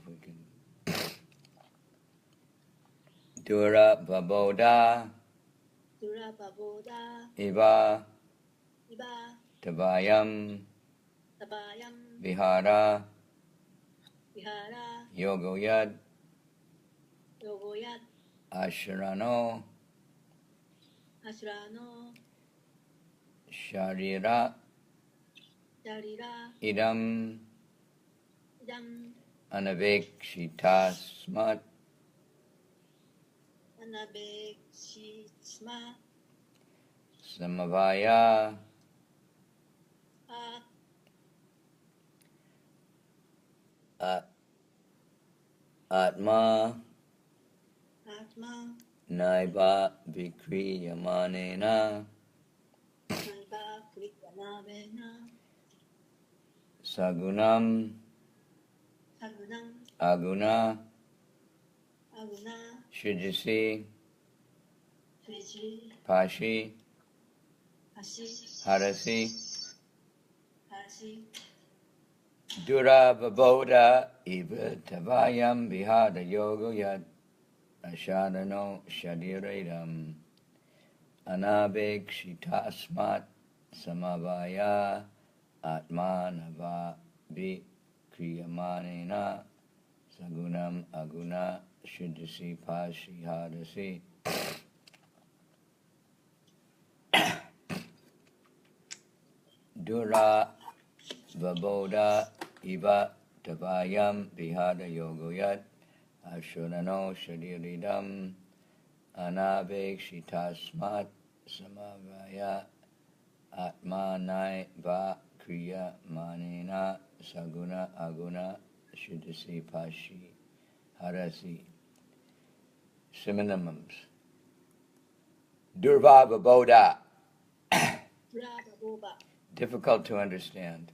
if we can. Dura Baboda Iva Tabayam Vihara Yogoyad Ashrano Sharira Idam Anavekshitasmat Samavaya Atma Naiva Vikriyamanena Sagunam Aguna Shijisi Pashi Harasi Dura Baboda Iva Tavayam Vihada Yogo Yad Ashadano Shadiradam Anabhekshitasmat Samavaya Atmanava Vikriyamanena Sagunam Aguna Shidasi Pashi Hadasi. Dura Vaboda Iva Tavayam Vihada Yogoyat Ashurano Shadiridam Anavekshitasmat Samavaya Atmanai Va Kriya Manena Saguna Aguna Shidasi Pashi Harasi. Synonyms. Durva Vaboda. Difficult to understand.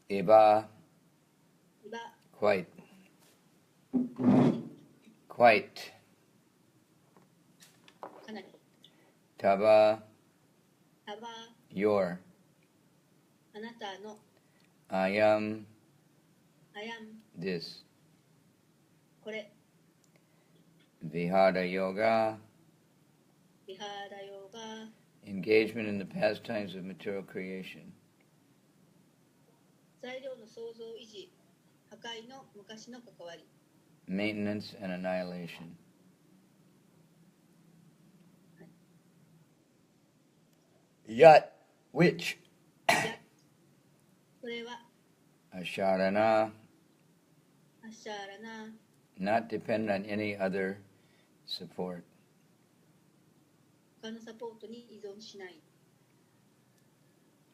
Iba, quite. Quite. Tava, your. I am, this. Vihara yoga. Engagement in the pastimes of material creation. Maintenance and annihilation. Yat, which? Asharana, not depend on any other support.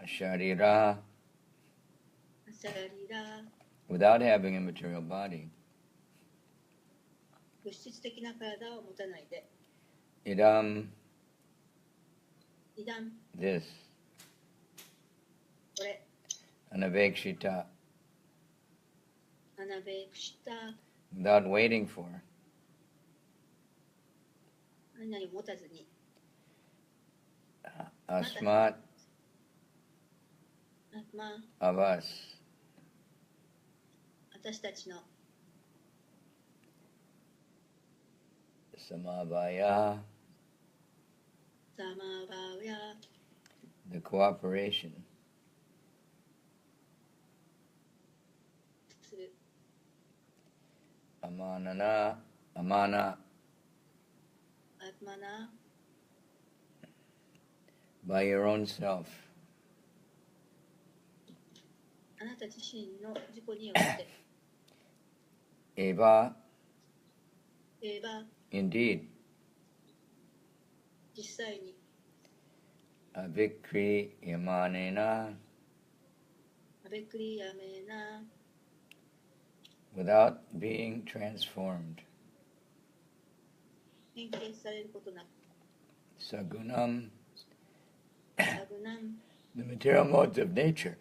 Asharira, without having a material body. Idam, this. Anavekshita, without waiting for. Asmat, of us. Samavaya, the cooperation. Amana, by your own self. Eva, indeed. Avikri yamanena, without being transformed. Sagunam, the material modes of nature.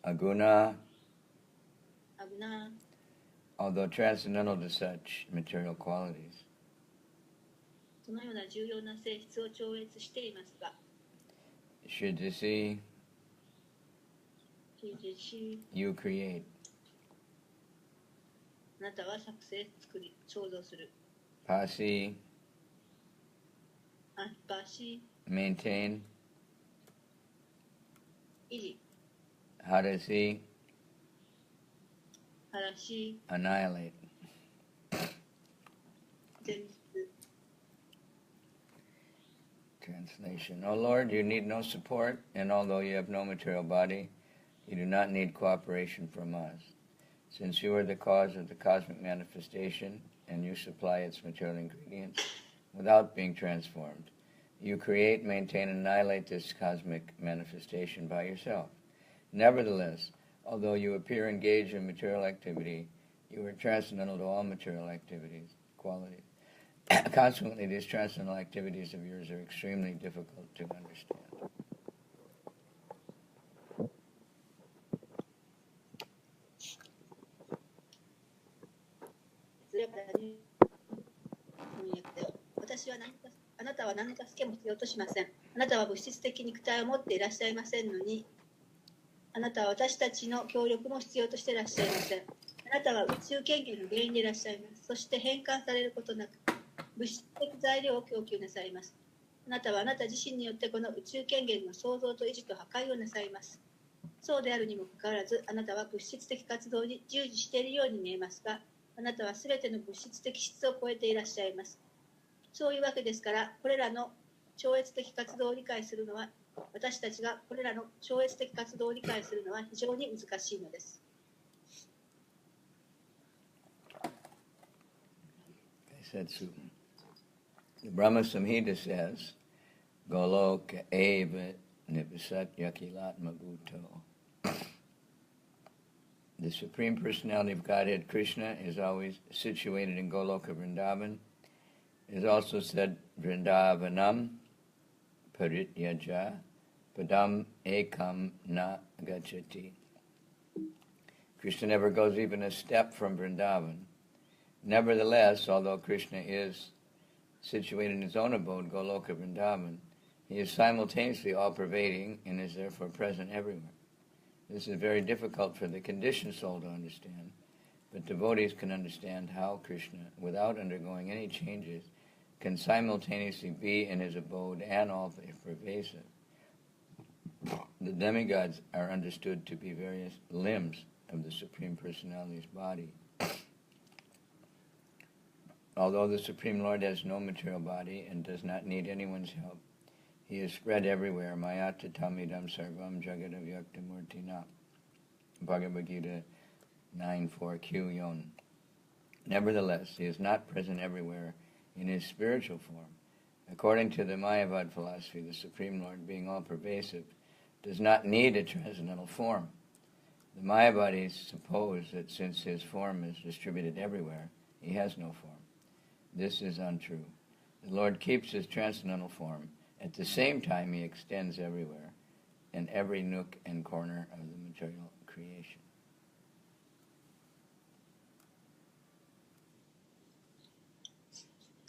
Aguna, although transcendental to such material qualities. Shijisi, you create. あなたは作成、作り、創造する。Pasi, アッパーシ maintain. 維持、 Hadasi, 晴らし、 annihilate. 全滅。 Translation. O Lord, you need no support, and although you have no material body, you do not need cooperation from us. Since you are the cause of the cosmic manifestation, and you supply its material ingredients without being transformed, you create, maintain, and annihilate this cosmic manifestation by yourself. Nevertheless, although you appear engaged in material activity, you are transcendental to all material activities, qualities. Consequently, these transcendental activities of yours are extremely difficult to understand. 私はあなたは何の助けも必要としません。あなたは物質的肉体を持っていらっしゃいませんのに、あなたは私たちの協力も必要としていらっしゃいません。あなたは宇宙権限の原因でいらっしゃいます。そして変換されることなく、物質的材料を供給なさいます。あなたはあなた自身によってこの宇宙権限の創造と維持と破壊をなさいます。そうであるにもかかわらず、あなたは物質的活動に従事しているように見えますが、あなたはすべての物質的質を超えていらっしゃいます。そういうわけですから、これらの超越的活動を理解するのは、私たちがこれらの超越的活動を理解するのは非常に難しいのです。The Brahma Samhita says, Goloka eva nibisat yakilatma bhuto. The Supreme Personality of Godhead, Krishna, is always situated in Goloka Vrindavan. It is also said, Vrindavanam parityaja padam ekam na gachati. Krishna never goes even a step from Vrindavan. Nevertheless, although Krishna is situated in his own abode, Goloka Vrindavan, he is simultaneously all-pervading and is therefore present everywhere. This is very difficult for the conditioned soul to understand, but devotees can understand how Krishna, without undergoing any changes, can simultaneously be in his abode and all-pervasive. The demigods are understood to be various limbs of the Supreme Personality's body. Although the Supreme Lord has no material body and does not need anyone's help, he is spread everywhere. Mayata tamidam sarvam jagadavyakta murtina. Bhagavad Gita 9.4 Yon. Nevertheless, he is not present everywhere in his spiritual form. According to the Mayavad philosophy, the Supreme Lord, being all-pervasive, does not need a transcendental form. The Mayavadis suppose that since his form is distributed everywhere, he has no form. This is untrue. The Lord keeps his transcendental form. At the same time, he extends everywhere, in every nook and corner of the material creation.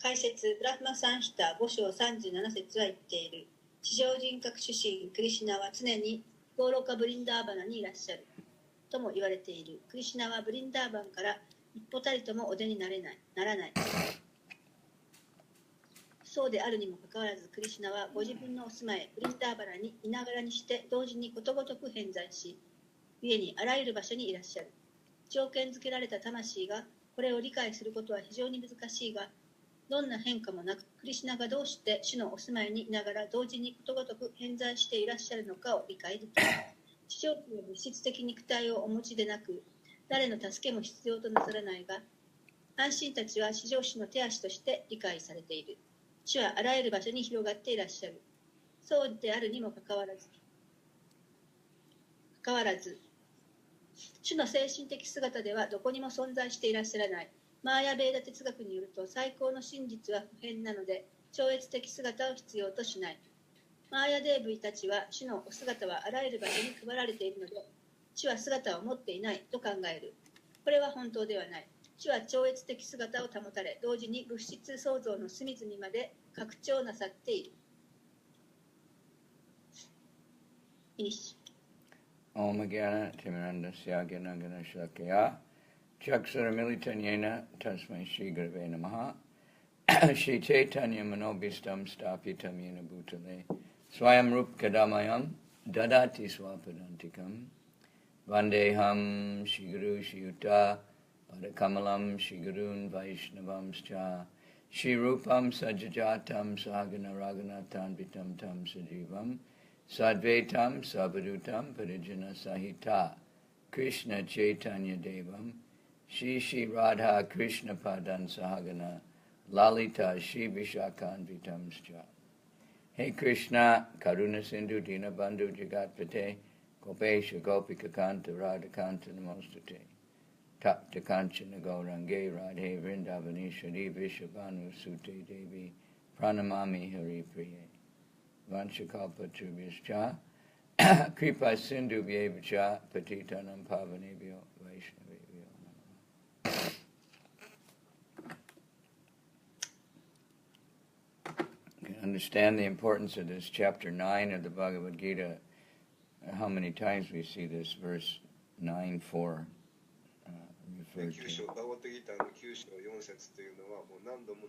解説ブラフマサンヒタ5章37節は言っている。地上人格主神クリシュナは常にゴーロカブリンダーバナにいらっしゃるとも言われている。クリシュナはブリンダーバンから一歩たりともお出にならない。そうであるにもかかわらず、クリシュナはご自分のお住まいブリンダーバナにいながらにして同時にことごとく偏在し、故にあらゆる場所にいらっしゃる。条件付けられた魂がこれを理解することは非常に難しいが、どんな変化もなく、クリシュナがどうして主のお住まいにいながら同時にことごとく偏在していらっしゃるのかを理解できる。地上機は物質的肉体をお持ちでなく、誰の助けも必要となさらないが、安心たちは至上主の手足として理解されている。主はあらゆる場所に広がっていらっしゃる。そうであるにもかかわらず、主の精神的姿ではどこにも存在していらっしゃらない。マーヤ・ベーダ哲学によると、最高の真実は不変なので、超越的姿を必要としない。マーヤデーブイたちは、主のお姿はあらゆる場所に配られているので、主は姿を持っていないと考える。これは本当ではない。主は超越的姿を保たれ、同時に物質創造の隅々まで拡張なさっている。一 Om Gyana Timirandasya Gyana Gana Shakya Chaksaramilitanyena Tasmai Shri Gurave Namaha Shri Chaitanya Manobhistam Stapitam Yena Bhutale Swayam Rup Kadamayam Dadati Swapadantikam Vandeham Shri Guru Shri Yuta Padakamalam Shri Gurun Vaishnavamscha Shri Rupam Sajajatam Sahagana Raghunathan Vitam Tam Sajivam Sadvaitam Sabadutam Parijana Sahita Krishna Chaitanya Devam Shri Shri Radha Krishna Padan Sahagana Lalita Shri Vishakan Vitamscha. Hey Krishna, Karuna Sindhu Dina Bandhu Jagatpate Gopesha Gopika Kanta Radha Kanta Namostate Tapta Kanchana Gaurange Radhe Vrindavaneshwari Vishabhanu Sute Devi Pranamami Hari Priye Vanchakalpa Trubhischa Kripa Sindhu Vyevacha Patitanam Pavanebhyo Vaishnavebhyo Namaha. You can understand the importance of this chapter 9 of the Bhagavad Gita, how many times we see this verse 9:4 referred 9 to. 章、バガバットギターの9章4節というのはもう何度も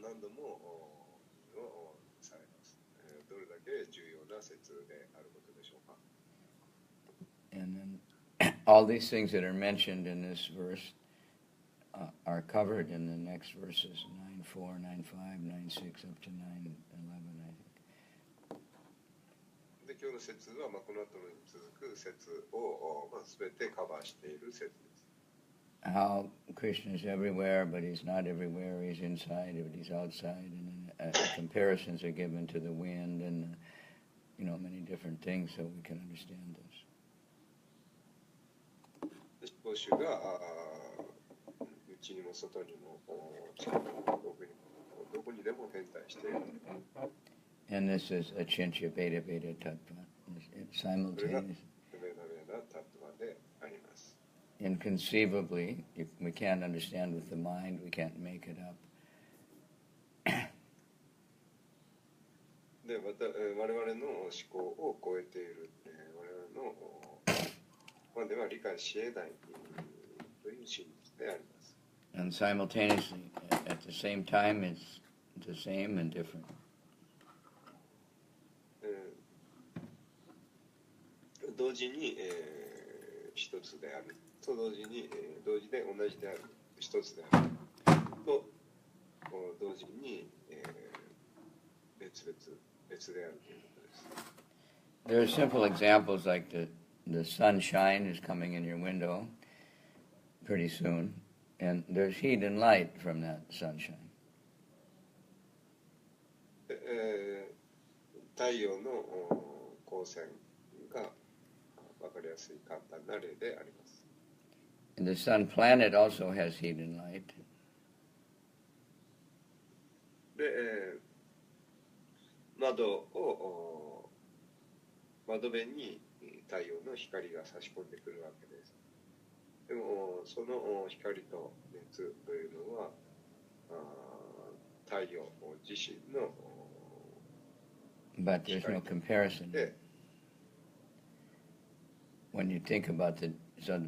されます。どれだけ重要な説であることでしょうか。 And then all these things that are mentioned in this verse are covered in the next verses 9:4, 9:5, 9:6 up to 9:11, I think. で今日の説は、この後に続く説を、全てカバーしている説です。 How Krishna is everywhere, but he's not everywhere. He's inside, but he's outside. And then, comparisons are given to the wind and, many different things so we can understand this. 報酬が内にも外にも地球にもどこにでも変態している。 And this is Achintya Veda Veda Tattva. It's simultaneous. Inconceivably, we can't understand with the mind, we can't make it up. でまた我々の思考を超えている、我々のまでは理解し得ないという真実であります。 And simultaneously, at the same time, it's the same and different. 同時に、一つであると同時に、同時で同じである一つであると同時に、別であるということです。 There are simple examples like the sunshine is coming in your window pretty soon, and there's heat and light from that sunshine. 太陽の光線が分かりやすい簡単な例であります。 And the sun planet also has heat and light. で、窓辺に太陽の光が差し込んでくるわけです。でもその光と熱というのは太陽自身の But there's no comparison. When you think about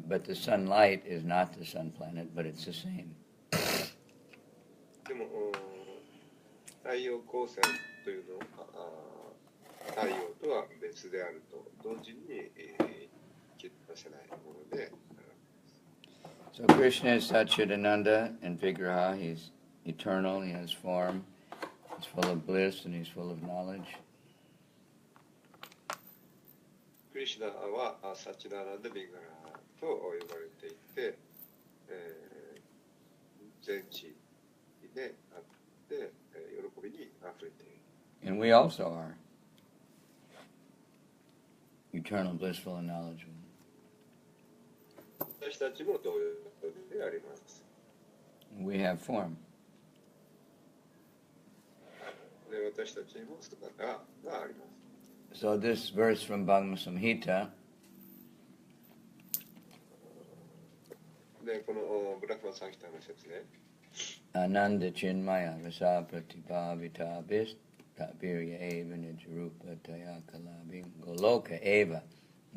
but the sunlight is not the sun planet, but it's the same. でも太陽光線というのは太陽とは別であると同時に切り出せないもので。 So Krishna is Satchidananda and Vigraha. He's eternal, he has form, he's full of bliss, and he's full of knowledge. クリシュナはサッチダーナンダ・ビンガラと呼ばれていて、全知であって喜びにあふれている。 And we also are eternal, blissful, and knowledgeable. 私たちも同様であります。 We have form. で私たちにも姿があります。 So this verse from Bhagavatam Samhita でこのブラックマンサンヒタの説ね。 Ananda Chinmaya Rasa Pratibhavita Bhist Virya Eva Nijrupa Taya Kalabhi Goloka Eva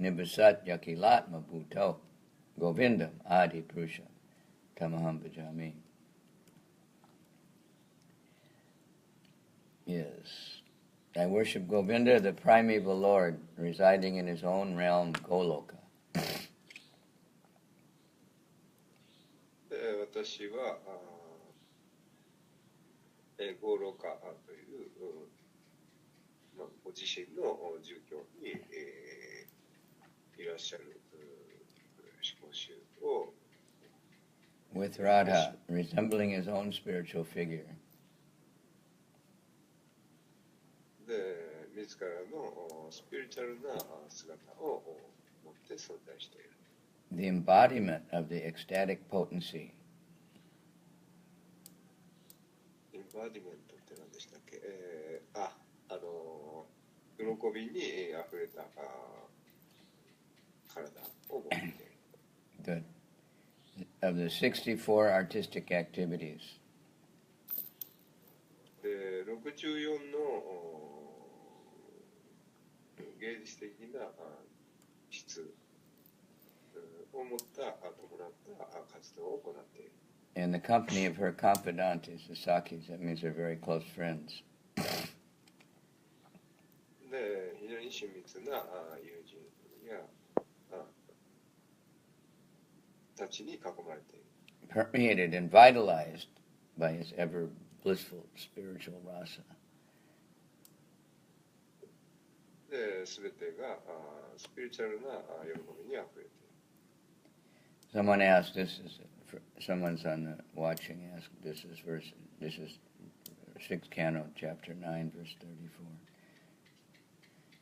Nibasat Yakilatma Bhuto Govindam Adi Purusha Tamaham Bhajami. Yes. I worship Govinda, the primeval Lord, residing in his own realm, Goloka. 私はゴロカという、ご自身の住居に、いらっしゃる思考集を With Radha, resembling his own spiritual figure. で自らのスピリチュアルな姿を持って存在している。The embodiment of the ecstatic potency. インバディメントって何でしたっけ？喜びにあふれた体を持っている。Good. Of the 64 artistic activities. で64の芸術的な質を持った伴った活動を行っている。In the company of her confidant is the Sakis. That means they're very close friends. で非常に親密な友人やたちに囲まれている。Permeated and vitalized by his ever blissful spiritual rasa. で全てがスピリチュアルな喜びにあふれている。Someone asked, someone's on the watching asked, this is 6th canto, chapter 9, verse 34.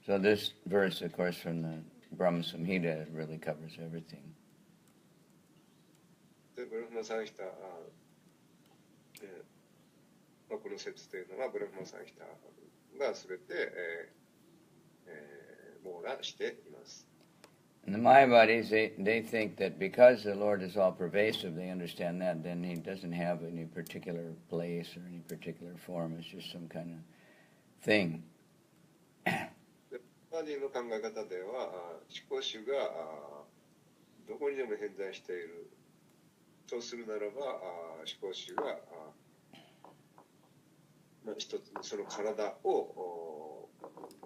So this verse, of course, from the Brahma Samhita really covers everything. でブラフマサンヒタ、この説というのはブラフマサンヒタが全て、網羅しています。And the Mayavadis, they think that because the Lord is all pervasive, they understand that, then he doesn't have any particular place or any particular form. It's just some kind of thing. マーディの考え方では思考主がどこにでも偏在しているとするならば思考主が一つその体を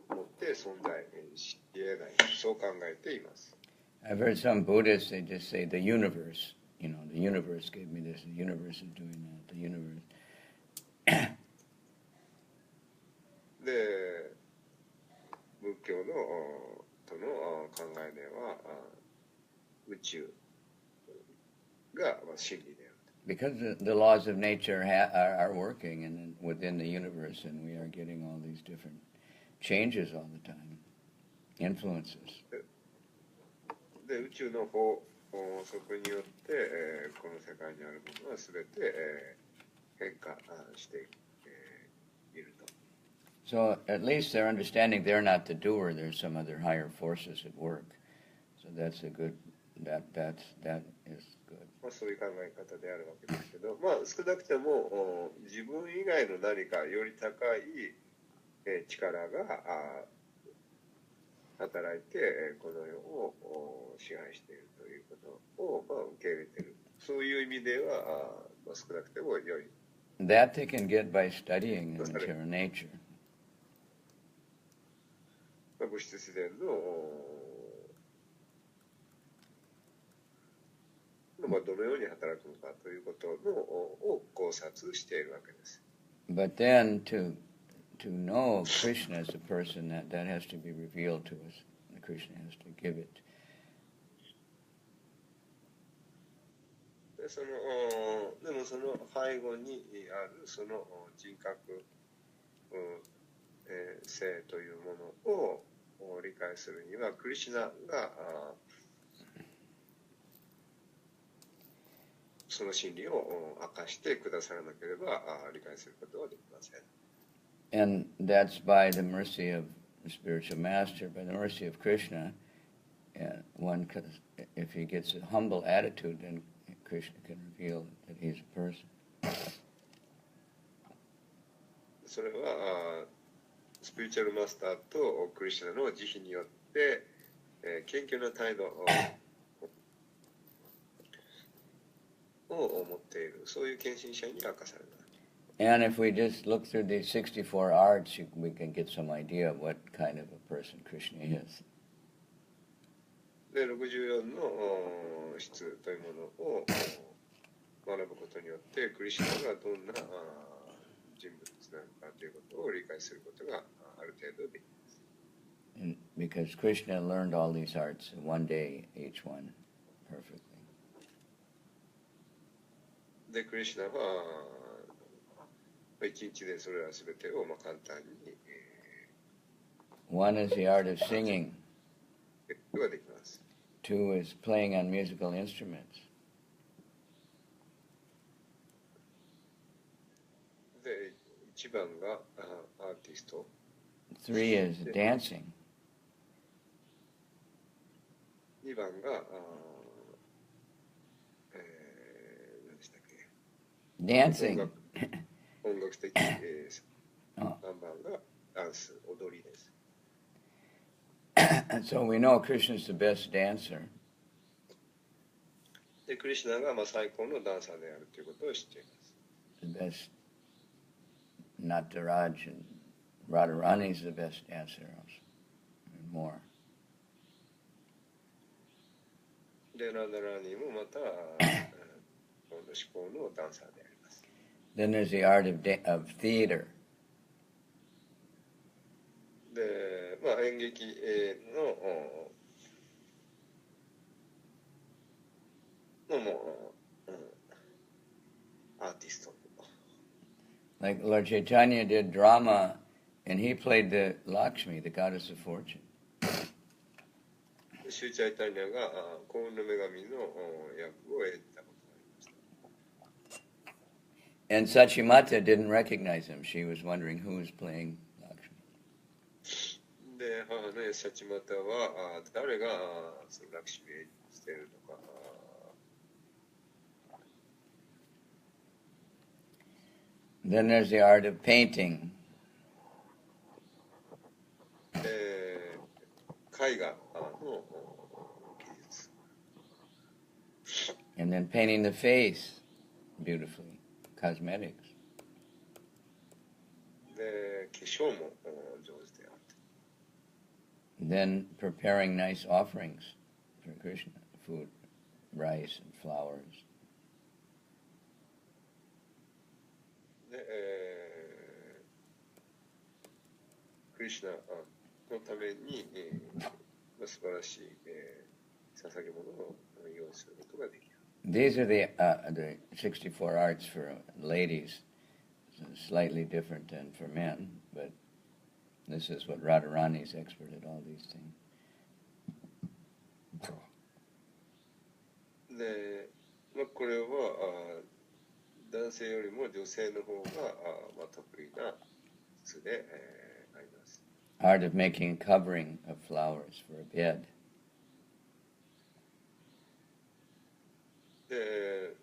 持って存在し得ないそう考えています。I've heard some Buddhists, they just say the universe, the universe gave me this, the universe is doing that, the universe. で仏教のとの考えでは宇宙が真理である。Because the laws of nature are working within the universe, and we are getting all these different changes all the time, influences. で宇宙の法則によって、この世界にあるものは全て、変化していると。So at least they're understanding they're not the doer, there's some other higher forces at work. So that's a good, that is good. そういう考え方であるわけですけど、少なくとも自分以外の何かより高い力が働いてこの世を支配しているということを受け入れている。そういう意味では少なくても良い。That they can get by studying the material nature. 物質自然のどのように働くのかということを考察しているわけです。But then to know Krishna as a person, that has to be revealed to us. Krishna has to give it. でもその背後にあるその人格性というものを理解するにはクリシュナがその真理を明かしてくださらなければ理解することはできません。And that's by the mercy of the spiritual master, by the mercy of Krishna. If he gets a humble attitude, then Krishna can reveal that he's a person. それはスピリチュアルマスターとクリシュナの慈悲によって謙虚な態度を持っている、そういう献身者に明かされる。And if we just look through these 64 arts, we can get some idea of what kind of a person Krishna is. で、64の質というものを学ぶことによって、クリシュナがどんな人物なのかということを理解することがある程度できます。Because Krishna learned all these arts in one day, each one, perfectly. で、クリシュナは一日でそれらすべてを簡単にOne is the art of singing. ができます。Two is playing on musical instruments. で、一番がアーティスト。Three is dancing. 二番が何でしたっけ？ Dancing. 音楽的3番がダンス、踊りです。So we know Krishna is the best dancer. で、クリシュナが最高のダンサーであるということを知っています。The best Nataraj and Radharani is the best dancer also, and more. で、ラダラーニもまた至高のダンサーであります。Then there's the art of theater. で、演劇のアーティスト。Like Lord Chaitanya did drama, and he played the Lakshmi, the goddess of fortune. シューチャイタニアが幸運の女神の役を演じたことがありました。And Sachimata didn't recognize him. She was wondering who was playing Lakshmi. で、母のサチマタは誰がそのラクシミを演じているのか。Then there's the art of painting. 絵画の技術。And then painting the face beautifully, cosmetics. で、化粧も上手である。Then preparing nice offerings for Krishna, food, rice and flowers. で、クリシュナのために、素晴らしい、捧げ物を用意することができる。These are the 64 arts for ladies, slightly different than for men, but this is what Radharani is expert at all these things. で、これは男性よりも女性の方が得意な質で、あります。Art of making a covering of flowers for a bed. で、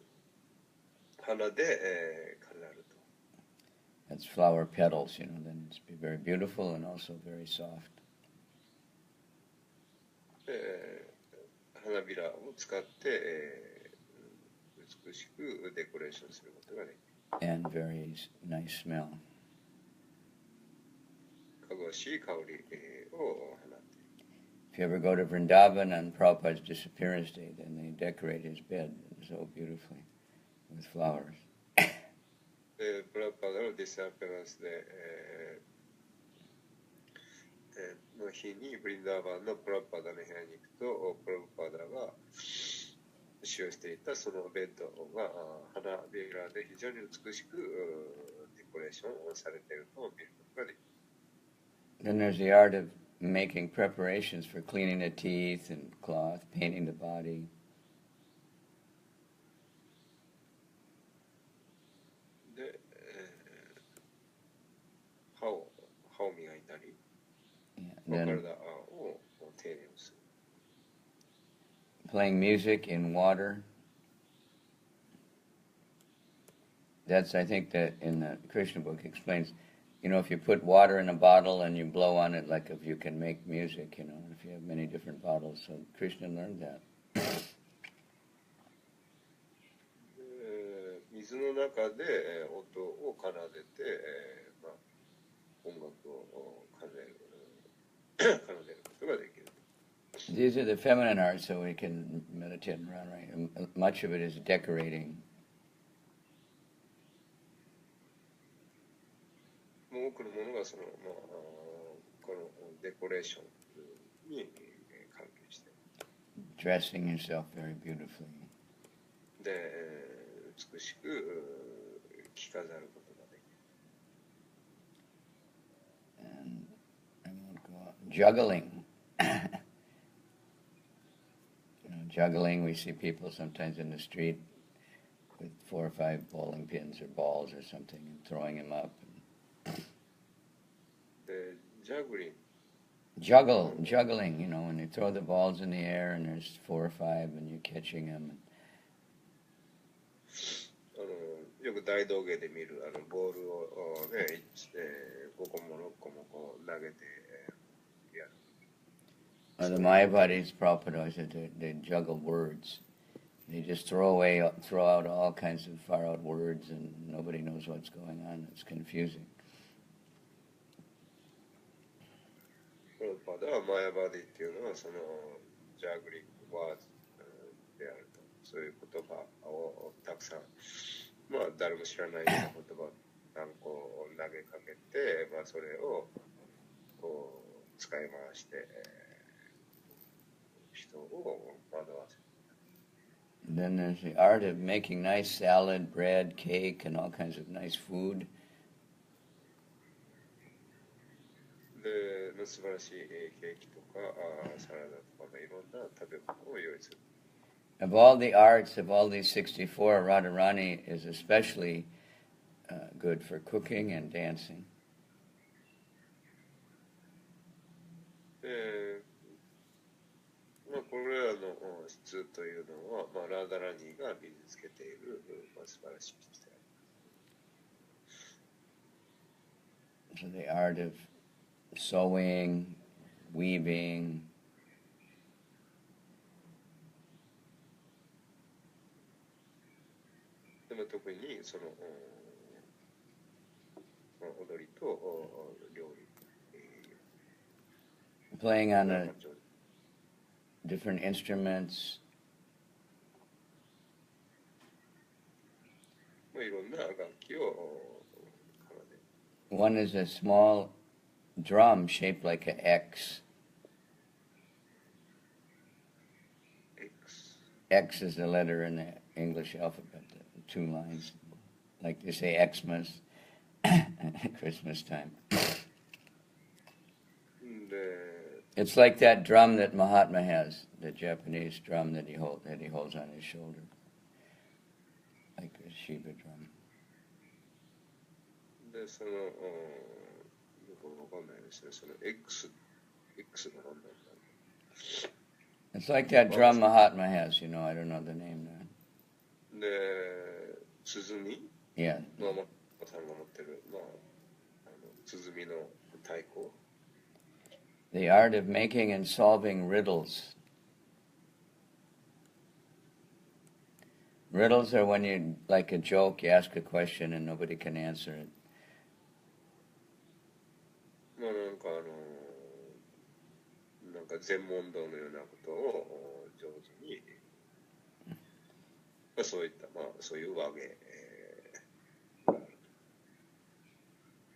花で、飾ると。That's flower petals, you know, then it's very beautiful and also very soft. 花びらを使って、美しくデコレーションすることができる。And very nice smell. かぐわしい香りを放っている。If you ever go to Vrindavan on Prabhupada's disappearance day, then they decorate his bed so beautifully with flowers. プラパダのディスアペランスで、の日にブリンダーバンのプラパダの部屋に行くと、プラパダが使用していたそのベッドが花びらで非常に美しくデコレーションされているのを見ることができる。Then there's the art of making preparations for cleaning the teeth and cloth, painting the body. で、歯を磨いたり、体を手入れをする。Playing music in water. That's, I think, that in the Krishna book explains, you know, if you put water in a bottle and you blow on it, like if you can make music, you know, if you have many different bottles. So Krishna learned that. 水の中で音を奏でて、まあ、音楽を奏でることができる。These are the feminine arts, so we can meditate and run, right? Much of it is decorating. 多くのものがその、まあ、このデコレーションに関係して。Dressing yourself very beautifully. で、美しく着飾ることができる。And I won't go on. Juggling. You know, juggling, we see people sometimes in the street with 4 or 5 bowling pins or balls or something and throwing them up. で、ジャグリング。Juggling, you know, when they throw the balls in the air and there's 4 or 5 and you're catching them. よく大道芸で見るボールを、ね5個も6個もこう投げてやる。The Mayavadis, Prabhupada always said they juggle words. They just throw out all kinds of far out words and nobody knows what's going on. It's confusing. プロパダはマヤバディっていうのはそのジャグリングワーズであると。そういう言葉をたくさん、まあ誰も知らないような言葉を何個投げかけて、まあそれをこう使い回して、人を惑わせる。Then there's the art of making nice salad, bread, cake, and all kinds of nice food. で、素晴らしいケーキとかサラダとかいろんな食べ物を用意する。Of all the arts of all these 64, Radharani is especially good for cooking and dancing. まあ、これらの質というのは、まあ、ラーダラニーが身につけている、まあ、素晴らしい質である。So the art of sewing, weaving,特にその踊りと料理、playing on different instruments. いろんな楽器を奏でる。One is a small drum shaped like an X. X is the letter in the English alphabet, 2 lines. Like they say Xmas at Christmas time. It's like that drum that Mahatma has, the Japanese drum that he holds on his shoulder. Like a Shiva drum. で、その、よくわかんないですね。その X が何なんだろう。 It's like that drum Mahatma has, you know, I don't know the name now. で、鼓 Yeah. ママさんが持ってる、まあ、鼓の太鼓。The art of making and solving riddles. Riddles are when you, like a joke, you ask a question and nobody can answer it. まあなんか全問答のようなことを上手に、まあ、そういった、まあ、そういう和芸がある。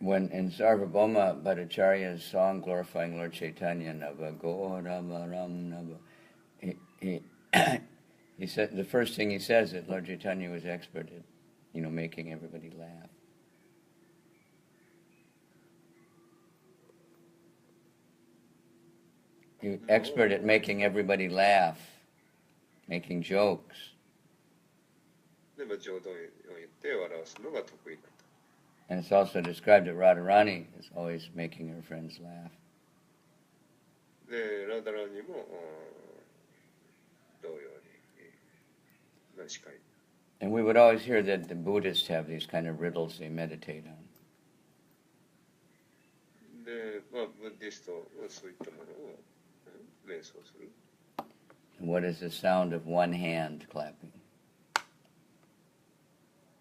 When in Sarvabhauma Bhattacharya's song glorifying Lord Chaitanya, Nava Gauravaram Nava, he said the first thing he says that Lord Chaitanya was expert at, you know, making everybody laugh. He was expert at making everybody laugh, making jokes. で、まあ、冗談を言って笑わすのが得意だった。 And it's also described that Radharani is always making her friends laugh. で、ラダラにも同様に、しかり。 And we would always hear that the Buddhists have these kind of riddles they meditate on. リスト、そういったものを、瞑想する。What is the sound of one hand clapping?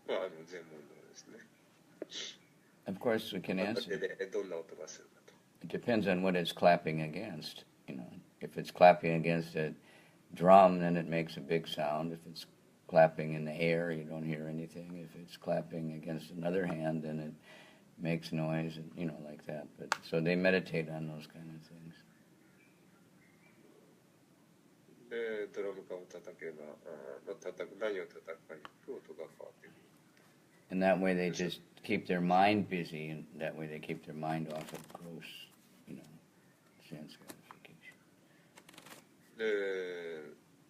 まあ、全問答ですね。Of course, we can 手 answer. でどんな音がするかと。It depends on what it's clapping against. You know, if it's clapping against a drum, then it makes a big sound. If it's clapping in the air, you don't hear anything. If it's clapping against another hand, then it makes noise, and you know, like that. But so they meditate on those kind of things. で、ドラム缶を叩けば、何を叩くかによって音が変わってくる。And that way they just keep their mind busy, and that way they keep their mind off of gross, you know, sense gratification. で、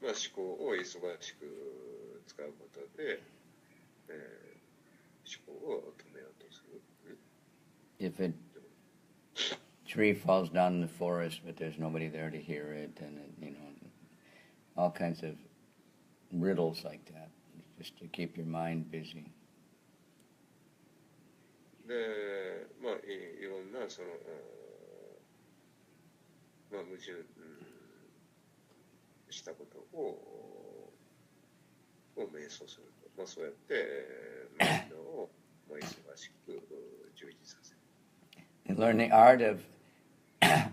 まあ、思考を忙しく使うことで、思考を止めようとする。If a tree falls down in the forest, but there's nobody there to hear it, and it, you know, all kinds of riddles like that, just to keep your mind busy. で、まあ、いろんなその、まあ、矛盾、したことを瞑想すると、まあ、そうやって、マインドを忙しく充実させる。And learn the art of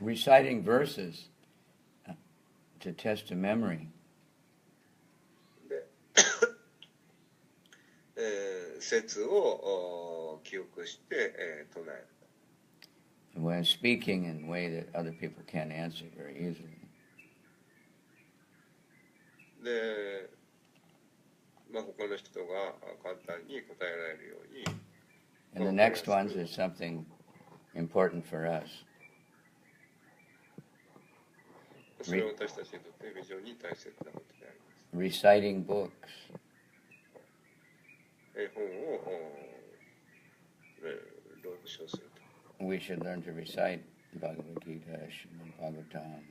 reciting verses to test a memory. で、説を記憶して、唱える。And when speaking in a way that other people can't answer very easily. で、まあ、他の人が簡単に答えられるように。And the next ones is something important for us. それは私たちにとって非常に大切なことであります。Reciting books. 本を朗唱すると。We should learn to recite Bhagavad Gita, Srimad Bhagavatam,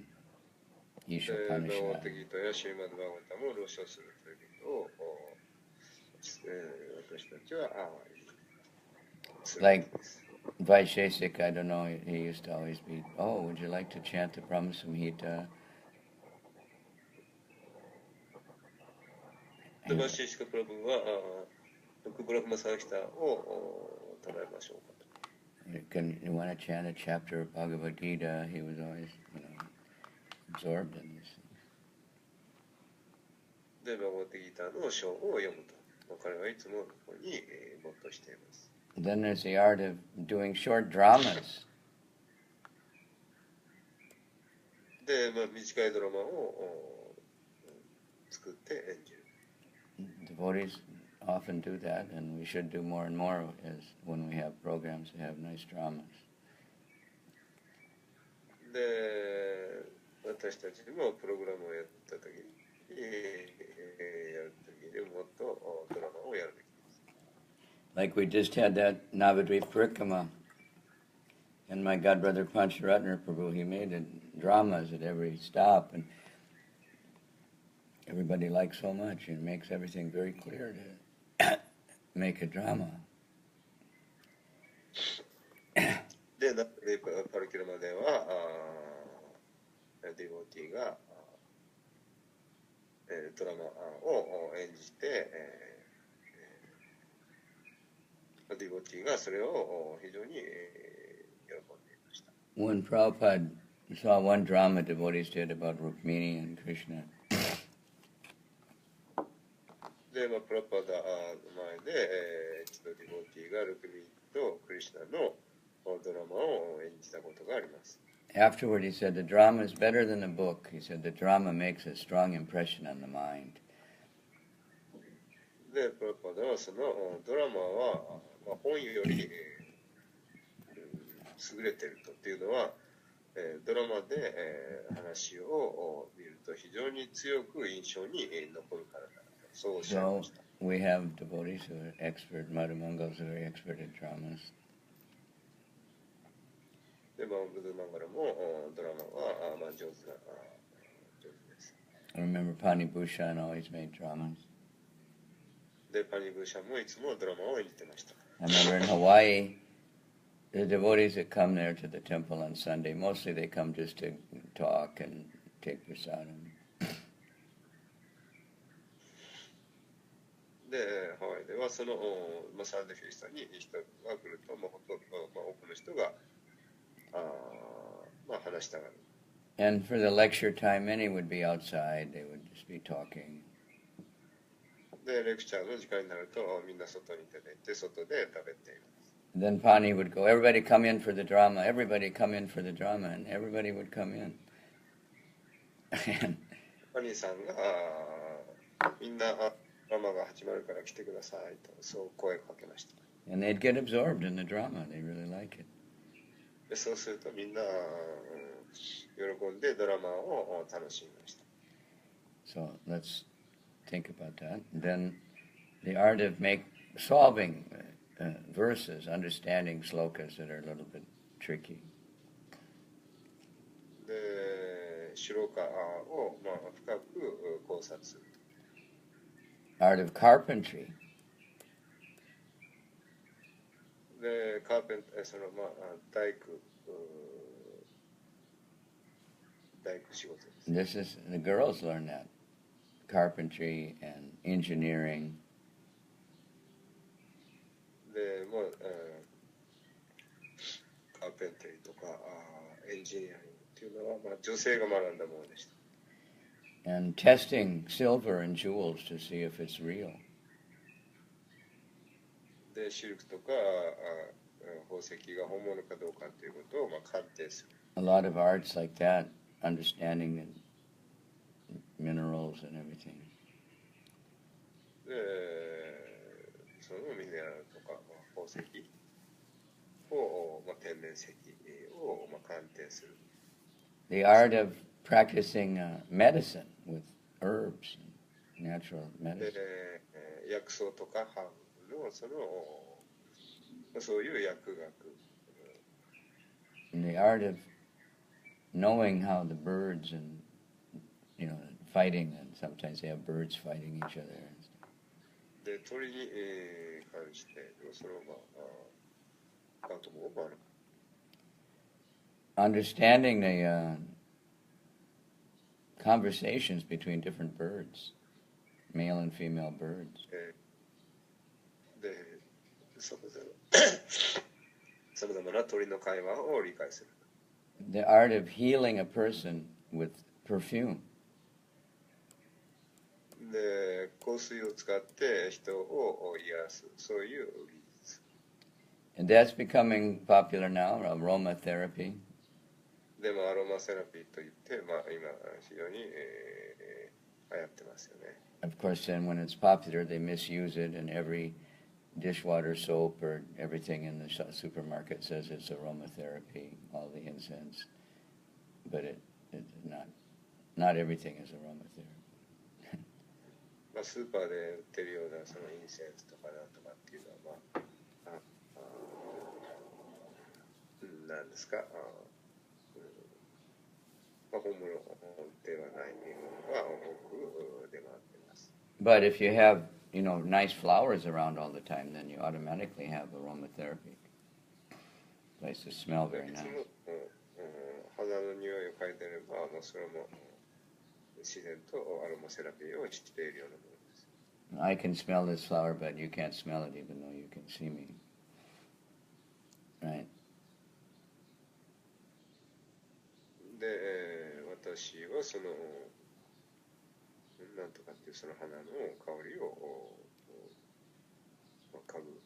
バガバッタギータやシーマド・バガバタも朗唱するということを、私たちはLike Vaishesik, I don't know, he used to always be, oh, would you like to chant the Brahma Samhita? で、バイシェシカプラブは、ブラフマサンヒタを唱えましょうかと。You want to chant a chapter of Bhagavad Gita? He was always, you know, absorbed in these things. で、バガバッタギータの章を読むと。彼はいつもここに没頭しています。Then there's the art of doing short dramas. で、まあ、短いドラマを作って演じる。Devotees often do that, and we should do more and more as when we have programs to have nice dramas. で、私たちもプログラムをやったときに、もっとドラマをやるべきです。Like we just had that Navadvip Parikrama, and my godbrother Pancharatna Prabhu, he made dramas at every stop, and everybody likes so much, and it makes everything very clear to make a drama. で、パルキラマでは、ディボティがドラマを演じて、ディボティがそれを非常に喜んでいました。When Prabhupada saw one drama devotees did about Rukmini and Krishna, で、まあ、プラパダ前で、一度ディボティがルクミとクリシナのドラマを演じたことがあります。afterward he said, the drama is better than a book. He said, the drama makes a strong impression on the mind. で、プラパダはそのドラマは、まあ、本より、優れているとっていうのは、ドラマで、話を見ると非常に強く印象に残るからだ。そうおっしゃいました。So we have devotees who are expert, Madhumangal is very expert at dramas. で、まあ、ブドゥマンガラもドラマは、まあ、上手です。I remember Pani Bhushan always made dramas. で、パニブーシャンもいつもドラマを演じてました。I remember in Hawaii, the devotees that come there to the temple on Sunday, mostly they come just to talk and take prasadam. で、ハワイではその、サンデーフィーストに人が来ると、ほとんど、多くの人が話したがる。And for the lecture time, many would be outside. They would just be talking. で、レクチャーの時間になると、みんな外に出て行って、外で食べている。Then Pani would go, everybody come in for the drama, everybody come in for the drama, and everybody would come in. パニーさんが、みんな、ドラマが始まるから来てくださいと、そう声をかけました。And they'd get absorbed in the drama. They really like it. でそうするとみんな、喜んでドラマを楽しみました。So let's think about that. Then the art of solving verses, understanding slokas that are a little bit tricky. で、シロカを、深く考察する。Art of carpentry. で、カーペンその大工仕事です。This is the girls learn that carpentry and engineering. で、カーペンタリーとかエンジニアリングっていうのは、女性が学んだものでした。And testing silver and jewels to see if it's real. で、シルクとか宝石が本物かどうかということを鑑定する。A lot of arts like that, understanding the minerals and everything. で、そのミネラルとか宝石を、天然石を、鑑定する。The art of practicing medicine with herbs and natural medicine. で、薬草とかハーブのそういう薬学。And the art of knowing how the birds and fighting, and sometimes they have birds fighting each other. で、鳥に関してそれを買うともある。Understanding the conversations between different birds, male and female birds. で、さまざまな鳥の会話を理解する。The art of healing a person with perfume. で、香水を使って人を癒す、そういう技術。And that's becoming popular now, aromatherapy. でもアロマセラピーといって、今非常に、流行ってますよね。Of course, then when it's popular, they misuse it, and every dishwater soap or everything in the supermarket says it's aromatherapy, all the incense. But not everything is aromatherapy. スーパーで売ってるようなそのインセンスとかなんとかっていうのは、なんですか、本物ではないものが多く出回っています。But if you have, nice flowers around all the time, then you automatically have aromatherapy. Places smell very nice. 花の匂いを嗅いでれば、それも自然とアロマセラピーをしているようなものです。I can smell this flower, but you can't smell it even though you can see me. Right? で、私はそのなんとかっていうその花の香りを嗅ぐ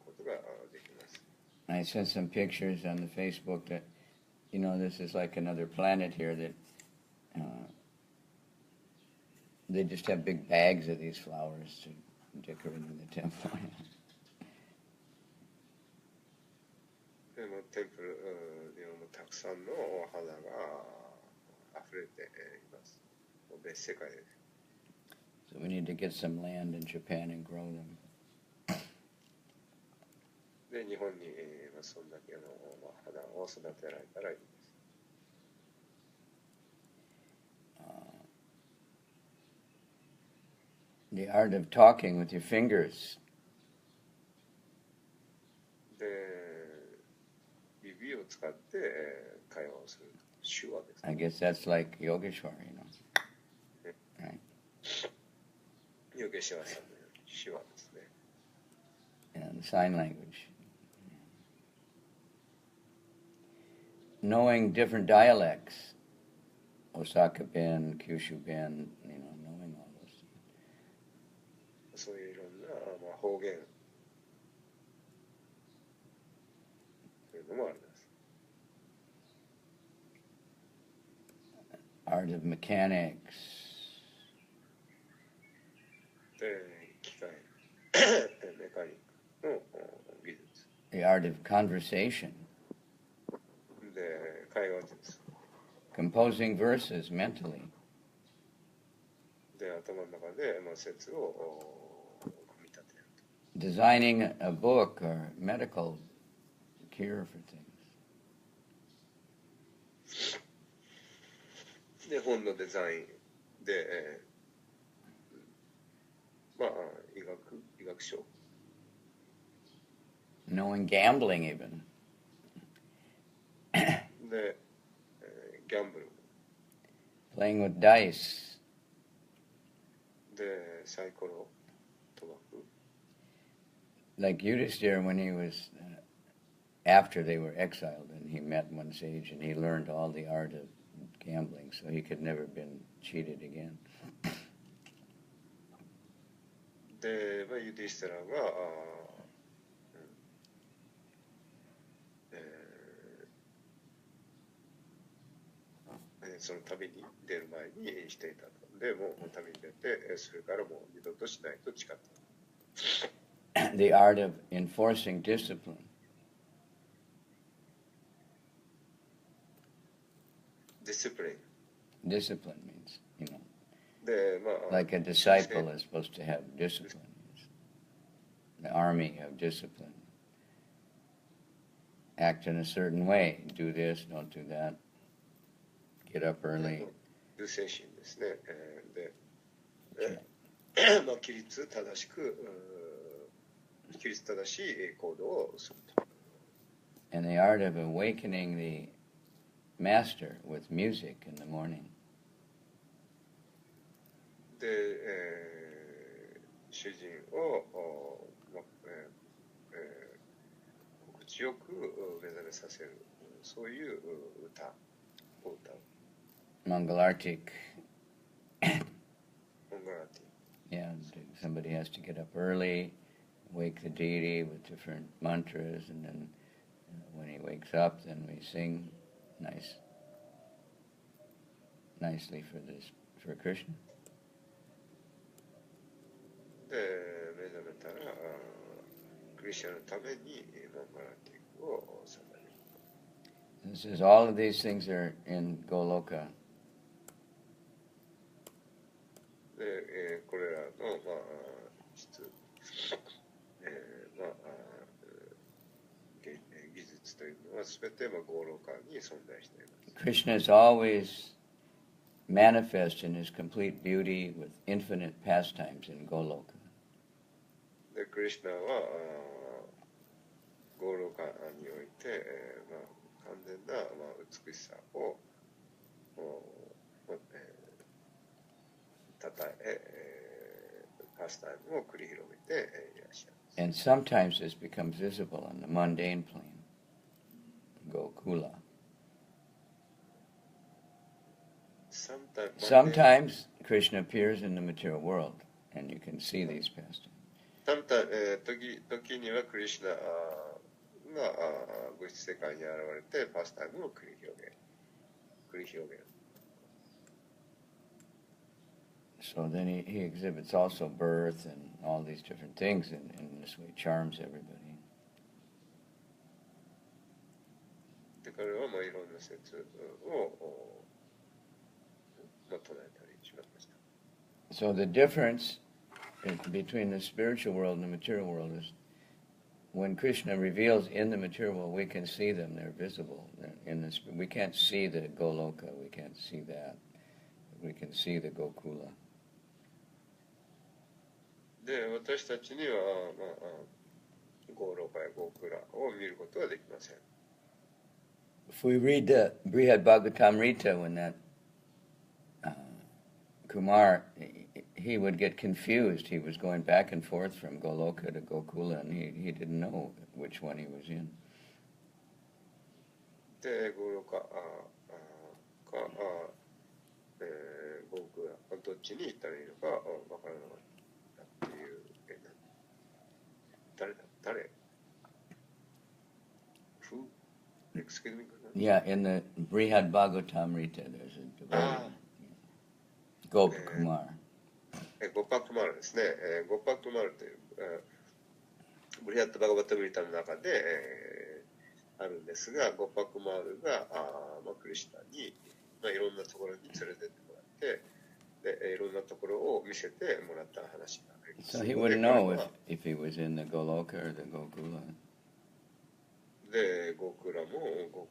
ことができます。I sent some pictures on the Facebook that, this is like another planet here that they just have big bags of these flowers to decorate in the temple. でもテンプルでもたくさんの花が溢れています。別世界です。So we need to get some land in Japan and grow them. で、日本に、そんだけの花を育てられたらいいです。The art of talking with your fingers. 使って、会話をする手話です。I guess that's like Yogeshwar, right? ヨゲシワさんのように手話ですね。And sign language. Knowing different dialects, Osaka Ben, Kyushu Ben, knowing all those things. そういういろんな、方言というのもあります。Art of mechanics. で、機械、メカニックの技術。The art of conversation. で、会話術。Composing verses mentally. で、頭の中で、説を組み立てる。Designing a book or medical cure for things. で、本のデザインで、医学書。Knowing gambling even. で、ギャンブル。Playing with dice. で、サイコロ、賭博。Like Yudhisthira when he was, after they were exiled, and he met one sage and he learned all the art of gambling, so he could never been cheated again. で、ユディステラが、その旅に出る前にしていたので、もう旅に出て、それからもう二度としないと誓った。The art of enforcing discipline. Discipline. Discipline means, で、like a disciple is supposed to have discipline. The army of discipline. Act in a certain way. Do this, don't do that. Get up early. いう精神ですね。で、規律正しい行動をすると。And the art of awakening the master with music in the morning. で、主人を心地よく目覚めさせる、そういう歌を歌う。Mangalartik. Mangalartik. Yeah, somebody has to get up early, wake the deity with different mantras, and then when he wakes up, then we sing nicely for Krishna. で、目覚めたら、クリシュナのためにマンガラティックを捧げる。This is all of these things are in Goloka. で、これらの、技術というのはすべてゴーロカに存在しています。Krishna is always manifest in his complete beauty with infinite pastimes in Goloka. で、クリシュナはゴーロカにおいて、完全な、美しさをたたえ、パスタイムを繰り広げていらっしゃいます。And sometimes this becomes visible on the mundane plane, Gokula. Sometimes Krishna appears in the material world, and you can see these pastimes. 時にはクリシュナが物質世界に現れてパスタイムを繰り広げる。So then he exhibits also birth and all these different things, and in this way charms everybody. で、彼はいろんな説を唱えたりしました。So the difference between the spiritual world and the material world is when Krishna reveals in the material world, we can see them, they're visible. We can't see the Goloka, we can't see that. We can see the Gokula. で、私たちには、ゴーロカやゴークラを見ることはできません。If we read the Brihad Bhagavatamrita, when that Kumar, he would get confused. He was going back and forth from Goloka to Gokula, and he didn't know which one he was in. で、ゴロか、僕がどっちに行ったらいいのかわからなかったっていう。誰 Who? Excuse me? Yeah, in the Brihad Bhagavatamrita, there's a devotee. Gop Kumar. ゴッパクマルですね。ゴッパクマルという、ブリハット・バガバタムリタの中で、あるんですが、ゴッパクマルがクリシュナに、いろんなところに連れてってもらって、でいろんなところを見せてもらった話があります。So he wouldn't know if he was in the Goloka or the Gokula. で、ゴクラもゴ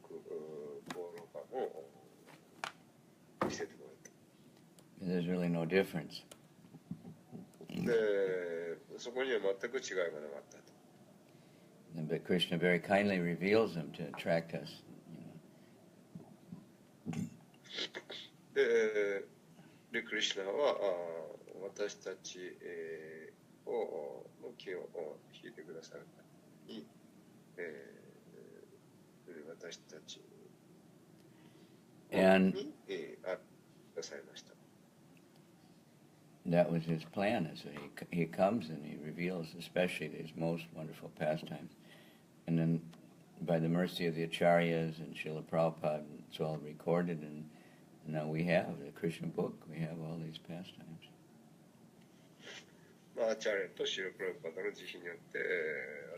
ロカも見せてもらった。There's really no difference. で、そこには全く違いがなかったと。But Krishna very kindly reveals them to attract us. で、クリシュナは私たちの気を引いてくださるために、私たちにくださいました。That was his plan, is that he comes and he reveals especially these most wonderful pastimes. And then by the mercy of the Acharyas and Srila Prabhupada, it's all recorded, and now we have the Krishna book, we have all these pastimes. アチャリヤとシルプラパダの慈悲によって、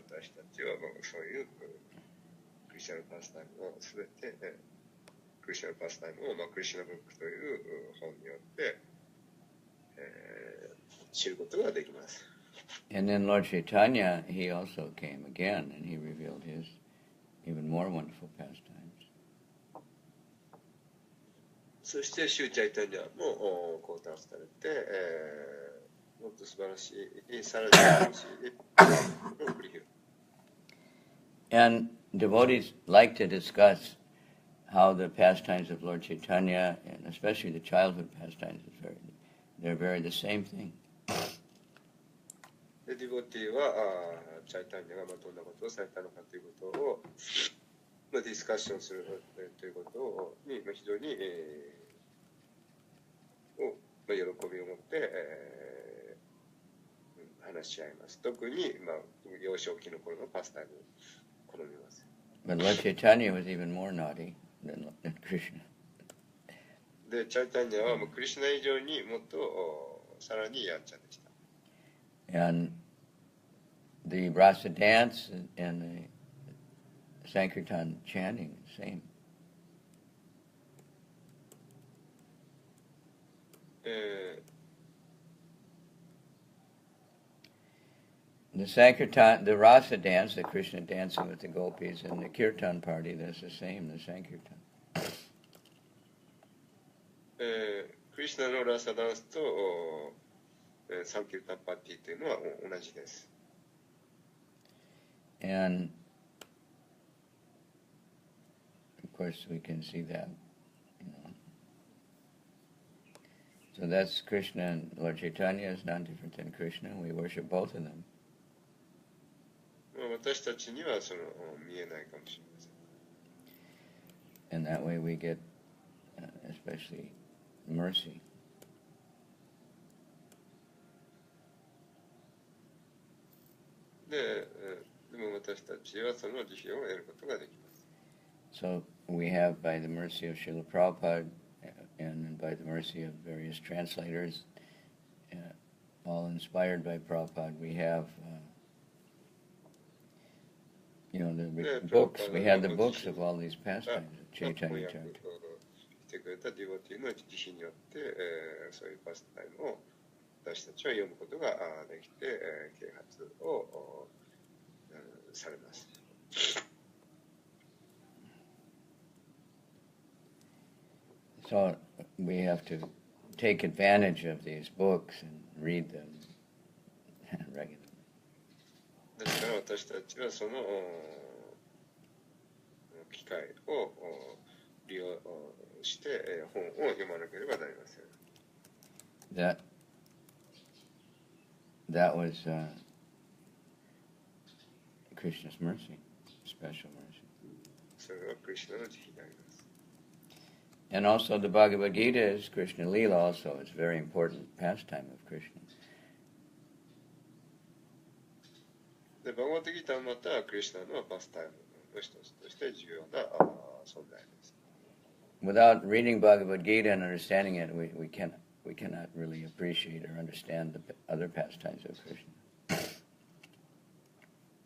私たちはそういうクリスチャンパスタイムをすべて、クリスチャンパスタイムを、クリシュナブックという本によって、知ることができます。And then Lord Chaitanya, he also came again, and he revealed his even more wonderful pastimes. そしてシューチャイタニアも降誕されて、もっと素晴らしい、さらに素晴らしいを繰り広げる。And devotees like to discuss how the pastimes of Lord Chaitanya, and especially the childhood pastimes, they're very the same thing. で、ディボティはチャイタニアがどんなことをされたのかということを、ディスカッションするということに非常に、喜びを持って、話し合います。特に、幼少期の頃のパスタイムを好みます。But Lord Chaitanya was even more naughty than Krishna. で、チャイタニアはもうクリシュナ以上にもっとさらにやんちゃでした。And the rasa dance and the Sankirtan chanting, same. The Sankirtan, the rasa dance, the Krishna dancing with the gopis, and the Kirtan party, that's the same, the Sankirtan. クリシュナのラサダンスとサンキルタンパーティーというのは同じです。And of course we can see that, So that's Krishna, and Lord Chaitanya is not different than Krishna. We worship both of them. 私たちにはその見えないかもしれません。And that way we get especially mercy. でも私たちはその慈悲を得ることができます。So we have, by the mercy of Srila Prabhupada and by the mercy of various translators, all inspired by Prabhupada, we have, the books. We have the books of all these pastimes, Chaitanya Charita. してくれたディボティの慈悲によって、そういうパスタイムを私たちは読むことができて、啓発をされます。So we have to take advantage of these books and read them regularly. ですから私たちはその機会を利用して本を読まなければなりません。That was Krishna's mercy, special mercy. それはクリシュナの慈悲であります。And also the Bhagavad Gita is Krishna Lila also. It's a very important pastime of Krishna. で、バガバットギーターはまたクリシュナのパスタイムの一つとして重要な存在です。Without reading Bhagavad Gita and understanding it, we cannot really appreciate or understand the other pastimes of Krishna.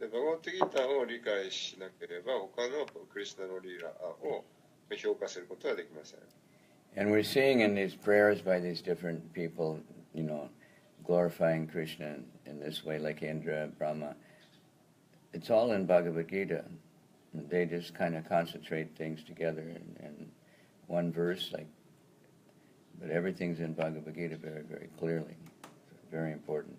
で、バガバットギーターを理解しなければ他のクリシュナのリーラを評価することはできません。And we're seeing in these prayers by these different people, glorifying Krishna in this way, like Indra, Brahma. It's all in Bhagavad Gita. They just kind of concentrate things together in one verse, but everything's in Bhagavad Gita very, very clearly. It's very important.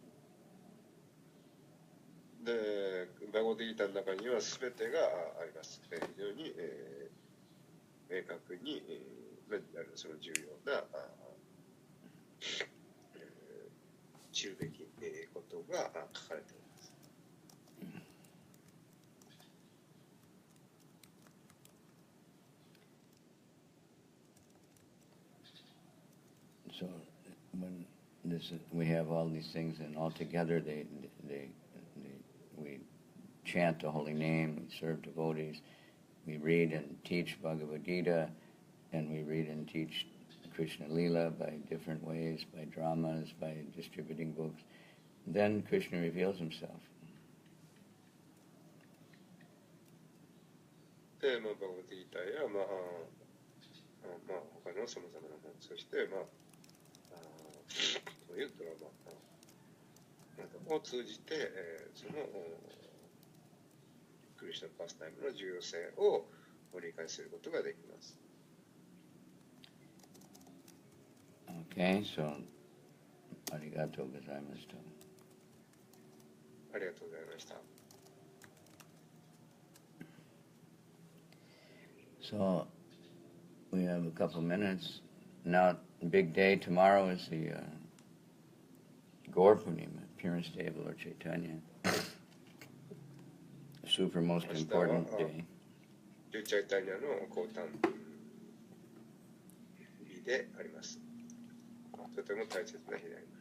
で、バガバットギーターの中には全てがあります。非常に、明確に、その重要な知るべきことが書かれています。So when we have all these things, and all together we chant the holy name, we serve devotees, we read and teach Bhagavad Gita, and we read and teach Krishna Lila by different ways, by dramas, by distributing books. Then Krishna reveals himself. で、バガバットギーターや、他のさまざまな本、そして、そういうドラマなどを通じて、そのクリシュナパスタイムの重要性を理解することができます。Okay, so ありがとうございました。ありがとうございました。So we have a couple minutes. Now, big day tomorrow is the Gaur Purnima, appearance day of Lord Chaitanya. Super most important day. ルチャイタニアの降誕日であります。とても大切な日でありま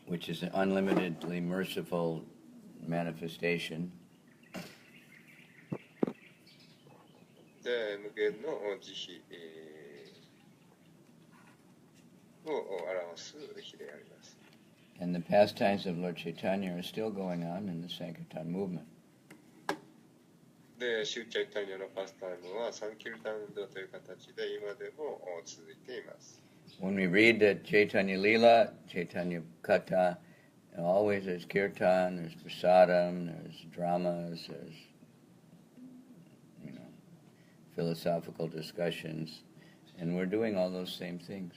す。Which is an unlimitedly merciful manifestation. で、無限の慈悲を表す日であります。And the pastimes of Lord Chaitanya are still going on in the Sankirtan movement. で、シューチャイタニアのパスタイムはサンキルタン運動という形で今でも続いています。When we read the Chaitanya Lila, Chaitanya Katha, always there's kirtan, there's prasadam, there's dramas, there's philosophical discussions, and we're doing all those same things.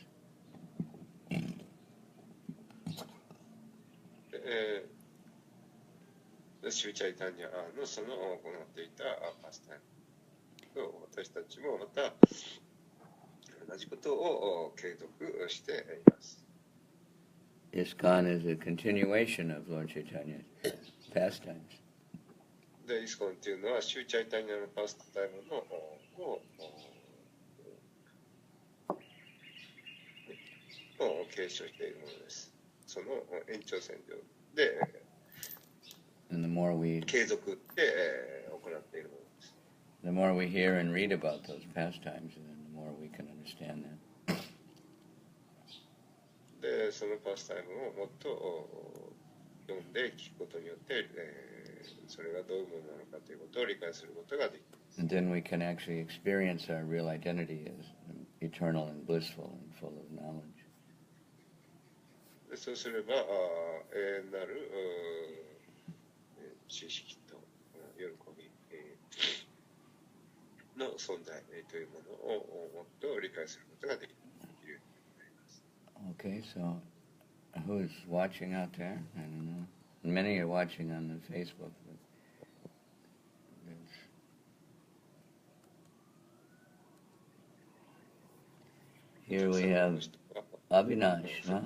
シューチャイタニアのその行っていたパスタイムと私たちもまた同じことを継続しています。ISKCON is a continuation of Lord Chaitanya's pastimes. で、イスコンっていうのはシューチャイタニアのパスタイムの継承しているものです。その延長線上で継続で行っているものです。The more we hear and read about those pastimes, then the more we can understand that. で、そのパスタイムをもっと読んで聞くことによって、それがどういうものなのかということを理解することができます。And then we can actually experience our real identity as eternal and blissful and full of knowledge. そうすれば、永遠なる知識と喜びの存在というものをもっと理解することができるということになります。Okay, so who's watching out there? I don't know. Many are watching on the Facebook. Here we have Avinash now.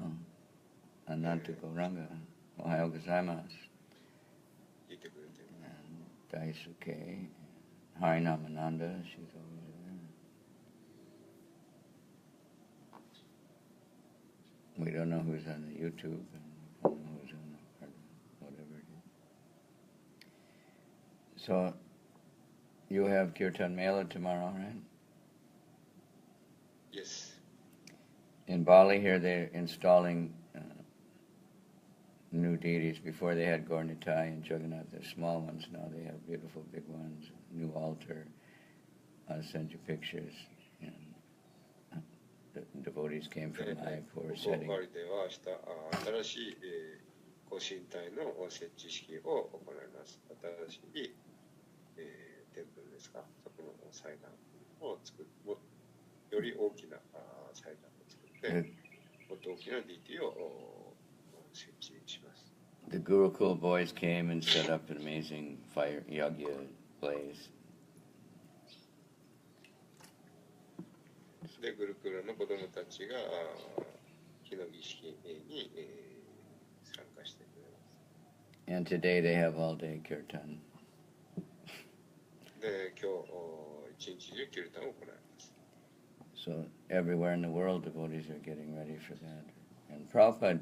Ananta Goranga. Ohayou gozaimasu. 聞いてくれてる。 And Daisuke. Harinamananda. She's over there. We don't know who's on the YouTube and we don't know who's on the whatever it is. So you have Kirtan Mela tomorrow, right? Yes. In Bali here they're installing new deities. Before they had Gaurnitai and Jagannath, they're small ones. Now they have beautiful big ones. New altar. I'll send you pictures. And the devotees came from Mayapur ここ setting. バリでは明日、新しい、ご神体の設置式を行います。新しい、テンプルですか、そこの祭壇を作る、より大きな祭壇を作って、もっと大きな DT を設置します。The Gurukul boys came and set up an amazing fire yagya blaze. で、グルクルの子供たちが火の儀式に、参加してくれます。 And today they have all day kirtan. で、今日一日中キルタンを行います。 So everywhere in the world devotees are getting ready for that. And Prabhupada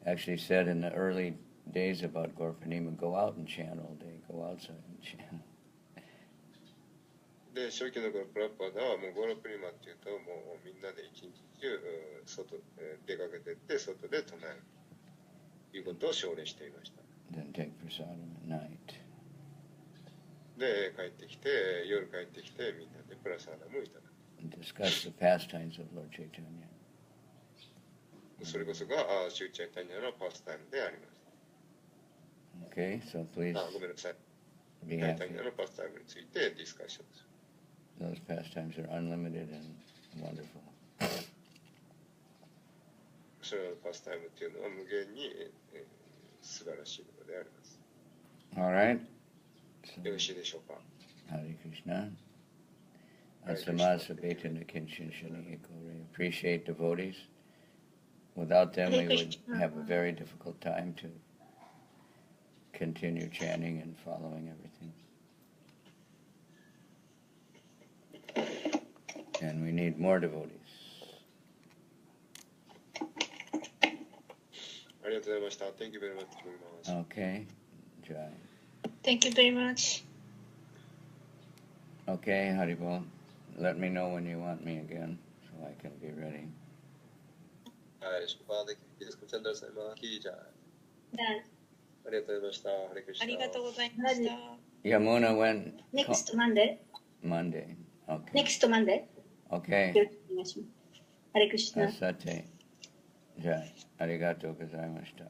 actually said in the early days about Gaur Purnima, go out and chant all day, go outside and chant. で、初期の頃プラッパーダはもうゴーラプリマっていうともうみんなで一日中出かけてって外で唱えるということを奨励していました。 Then take prasadam at night. で、帰ってきて夜帰ってきてみんなでプラサーダムをいただく。 And discuss the pastimes of Lord Chaitanya. それこそがシューチャイタニアのパスタイムであります。 Okay, so please ごめんなさい。 be チャイタ happy. ニアのパスタイムについてディスカッションする。 Those pastimes are unlimited and wonderful. それらのパスタイムっていうのは無限に、素晴らしいものであります。 All right? So, よろしいでしょうか。 Hare Krishna. Hare Asamasa Krishna. Betana Kinchin Shani Ekore. Appreciate devotees. Without them, Hare we would Krishna. have a very difficult time to continue chanting and following everything. And we need more devotees. ありがとうございました。Thank you very much. Okay, Jai. Thank you very much. Okay, Haribol. Let me know when you want me again, so I can be ready. はい、出版できです。こちらでございます。キージャー。じゃあありがとうございました。ハレクリシナ。ありがとうございました。 Yamuna, when? Next Monday. Monday. Okay. Next Monday. Okay. よろしくお願いします。ハレクリシナ。 Asate. Jai. Arigato gozaimashita.